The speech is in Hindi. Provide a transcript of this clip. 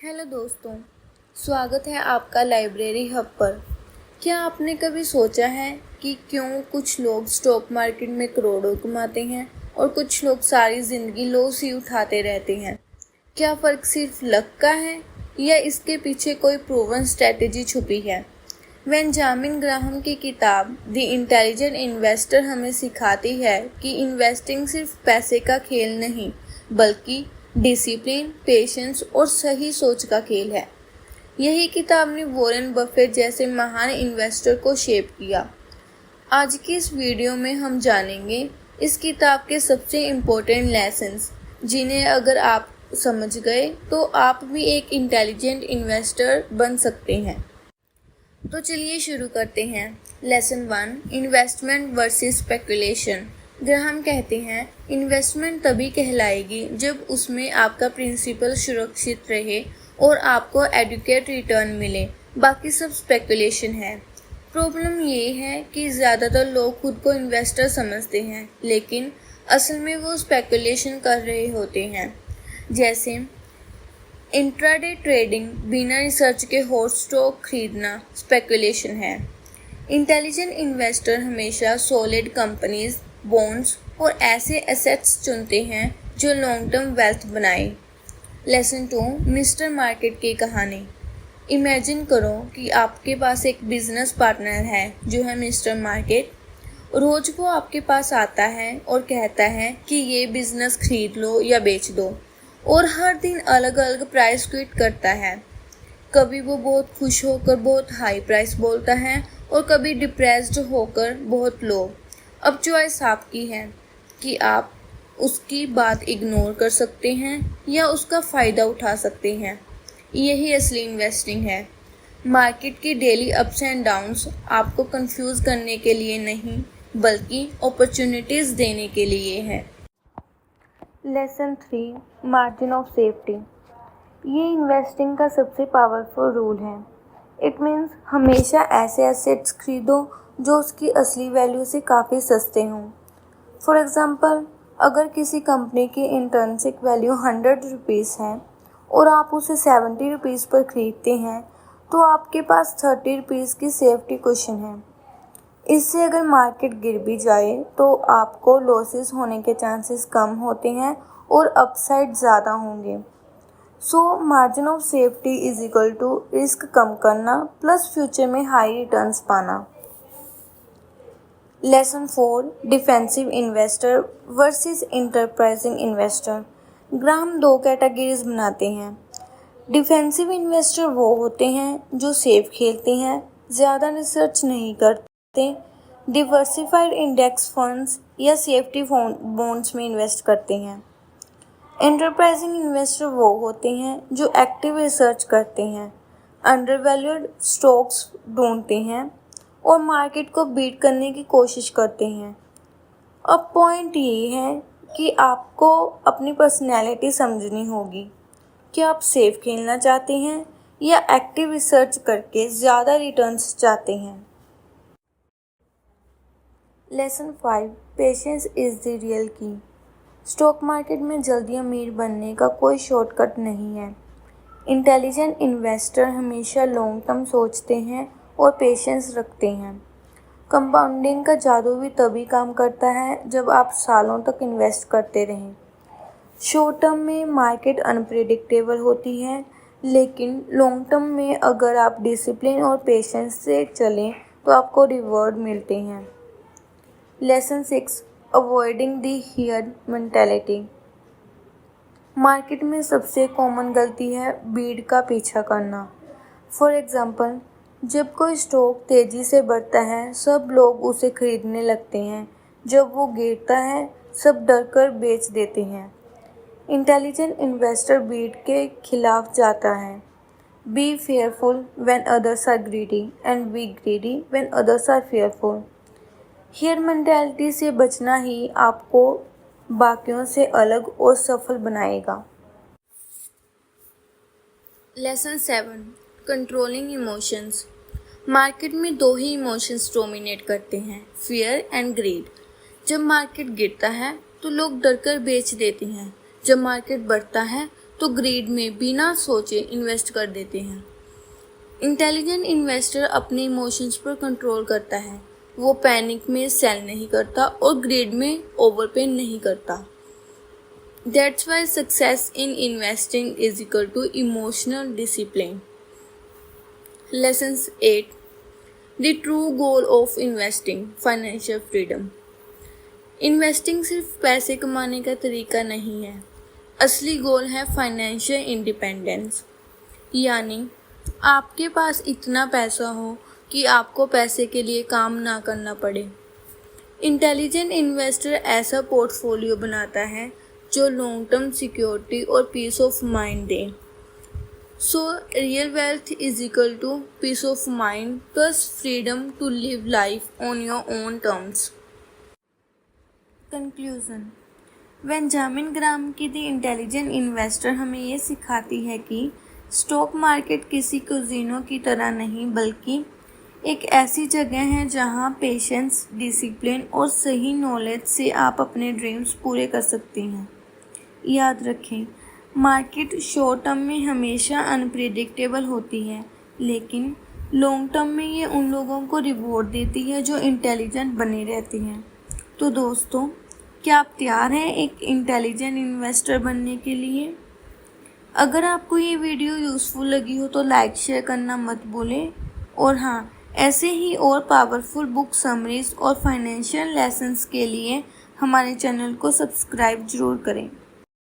हेलो दोस्तों, स्वागत है आपका लाइब्रेरी हब पर। क्या आपने कभी सोचा है कि क्यों कुछ लोग स्टॉक मार्केट में करोड़ों कमाते हैं और कुछ लोग सारी ज़िंदगी लॉस ही उठाते रहते हैं? क्या फ़र्क सिर्फ लक का है या इसके पीछे कोई प्रूवन स्ट्रैटेजी छुपी है? बेंजामिन ग्राहम की किताब द इंटेलिजेंट इन्वेस्टर हमें सिखाती है कि इन्वेस्टिंग सिर्फ पैसे का खेल नहीं बल्कि डिसिप्लिन, पेशेंस और सही सोच का खेल है। यही किताब ने वॉरेन बफेट जैसे महान इन्वेस्टर को शेप किया। आज की इस वीडियो में हम जानेंगे इस किताब के सबसे इम्पोर्टेंट लेसन्स, जिन्हें अगर आप समझ गए तो आप भी एक इंटेलिजेंट इन्वेस्टर बन सकते हैं। तो चलिए शुरू करते हैं। Lesson 1, investment versus speculation. Graham कहते हैं, इन्वेस्टमेंट तभी कहलाएगी जब उसमें आपका प्रिंसिपल सुरक्षित रहे और आपको एडुकेट रिटर्न मिले, बाकी सब स्पेकुलेशन है। प्रॉब्लम ये है कि ज़्यादातर लोग खुद को इन्वेस्टर समझते हैं, लेकिन असल में वो स्पेकुलेशन कर रहे होते हैं। जैसे इंट्राडे ट्रेडिंग, बिना रिसर्च के हॉट स्टॉक खरीदना स्पेकुलेशन है। इंटेलिजेंट इन्वेस्टर हमेशा सॉलिड कंपनीज, बॉन्ड्स और ऐसे एसेट्स चुनते हैं जो लॉन्ग टर्म वेल्थ बनाए। लेसन 2, मिस्टर मार्केट की कहानी। इमेजिन करो कि आपके पास एक बिजनेस पार्टनर है जो है मिस्टर मार्केट। रोज वो आपके पास आता है और कहता है कि ये बिजनेस खरीद लो या बेच दो, और हर दिन अलग अलग प्राइस क्विट करता है। कभी वो बहुत खुश होकर बहुत हाई प्राइस बोलता है और कभी डिप्रेस्ड होकर बहुत लो। अब चॉइस आपकी है कि आप उसकी बात इग्नोर कर सकते हैं या उसका फ़ायदा उठा सकते हैं। यही असली इन्वेस्टिंग है। मार्केट की डेली अप्स एंड डाउन्स आपको कंफ्यूज करने के लिए नहीं बल्कि अपॉर्चुनिटीज़ देने के लिए है। Lesson 3, margin of safety. ये इन्वेस्टिंग का सबसे पावरफुल रूल है। इट मीन्स हमेशा ऐसे एसेट्स खरीदो जो उसकी असली वैल्यू से काफ़ी सस्ते हों। फॉर एग्ज़ाम्पल, अगर किसी कंपनी की इंट्रिंसिक वैल्यू 100 रुपीज़ है और आप उसे 70 रुपीज़ पर ख़रीदते हैं, तो आपके पास 30 रुपीज़ की सेफ्टी कुशन है। इससे अगर मार्केट गिर भी जाए तो आपको लॉसेस होने के चांसेस कम होते हैं और अपसाइड ज़्यादा होंगे। So margin of safety is equal to risk कम करना प्लस फ्यूचर में हाई रिटर्न्स पाना। Lesson 4, defensive investor versus enterprising investor. Graham 2 categories बनाते हैं। डिफेंसिव इन्वेस्टर वो होते हैं जो सेफ खेलते हैं, ज़्यादा रिसर्च नहीं करते, डिवर्सिफाइड इंडेक्स फंड्स या सेफ्टी बॉन्ड्स में इन्वेस्ट करते हैं। एंटरप्राइजिंग इन्वेस्टर वो होते हैं जो एक्टिव रिसर्च करते हैं, अंडरवैल्यूड स्टॉक्स ढूंढते हैं और मार्केट को बीट करने की कोशिश करते हैं। अब पॉइंट ये है कि आपको अपनी पर्सनैलिटी समझनी होगी कि आप सेफ खेलना चाहते हैं या एक्टिव रिसर्च करके ज़्यादा रिटर्न्स चाहते हैं। Lesson 5, patience is the real की। स्टॉक मार्केट में जल्दी अमीर बनने का कोई शॉर्टकट नहीं है। इंटेलिजेंट इन्वेस्टर हमेशा लॉन्ग टर्म सोचते हैं और पेशेंस रखते हैं। कंपाउंडिंग का जादू भी तभी काम करता है जब आप सालों तक इन्वेस्ट करते रहें। शॉर्ट टर्म में मार्केट अनप्रेडिक्टेबल होती है, लेकिन लॉन्ग टर्म में अगर आप डिसिप्लिन और पेशेंस से चलें तो आपको रिवॉर्ड मिलते हैं। Lesson 6, avoiding the here mentality. Market में सबसे कॉमन गलती है भीड़ का पीछा करना। फॉर एग्ज़ाम्पल, जब कोई स्टॉक तेज़ी से बढ़ता है सब लोग उसे खरीदने लगते हैं, जब वो गिरता है सब डर कर बेच देते हैं। इंटेलिजेंट इन्वेस्टर भीड़ के खिलाफ जाता है। Be fearful when others are greedy and be greedy when others are fearful. Herd mentality से बचना ही आपको बाकियों से अलग और सफल बनाएगा। Lesson 7, controlling emotions. मार्केट में 2 ही इमोशंस डोमिनेट करते हैं, फियर एंड ग्रीड। जब मार्केट गिरता है तो लोग डरकर बेच देते हैं, जब मार्केट बढ़ता है तो ग्रीड में बिना सोचे इन्वेस्ट कर देते हैं। इंटेलिजेंट इन्वेस्टर अपने इमोशंस पर कंट्रोल करता है। वो पैनिक में सेल नहीं करता और ग्रीड में ओवरपे नहीं करता। That's why success in investing is equal to emotional discipline. Lessons 8. The true goal of investing, financial freedom. Investing सिर्फ पैसे कमाने का तरीका नहीं है। असली गोल है फाइनेंशियल इंडिपेंडेंस, यानी आपके पास इतना पैसा हो कि आपको पैसे के लिए काम ना करना पड़े। इंटेलिजेंट इन्वेस्टर ऐसा पोर्टफोलियो बनाता है जो लॉन्ग टर्म सिक्योरिटी और पीस ऑफ माइंड दे। So real wealth is equal to peace of mind plus freedom to live life on your own terms. Conclusion. Benjamin Graham की द इंटेलिजेंट इन्वेस्टर हमें ये सिखाती है कि स्टॉक मार्केट किसी कुजीनों की तरह नहीं, बल्कि एक ऐसी जगह है जहां पेशेंस, डिसिप्लिन और सही नॉलेज से आप अपने ड्रीम्स पूरे कर सकते हैं। याद रखें, मार्केट शॉर्ट टर्म में हमेशा अनप्रेडिक्टेबल होती है, लेकिन लॉन्ग टर्म में ये उन लोगों को रिवॉर्ड देती है जो इंटेलिजेंट बने रहते हैं। तो दोस्तों, क्या आप तैयार हैं एक इंटेलिजेंट इन्वेस्टर बनने के लिए? अगर आपको ये वीडियो यूज़फुल लगी हो तो लाइक शेयर करना मत भूलें। और हाँ, ऐसे ही और पावरफुल बुक समरीज और फाइनेंशियल लेसन्स के लिए हमारे चैनल को सब्सक्राइब ज़रूर करें।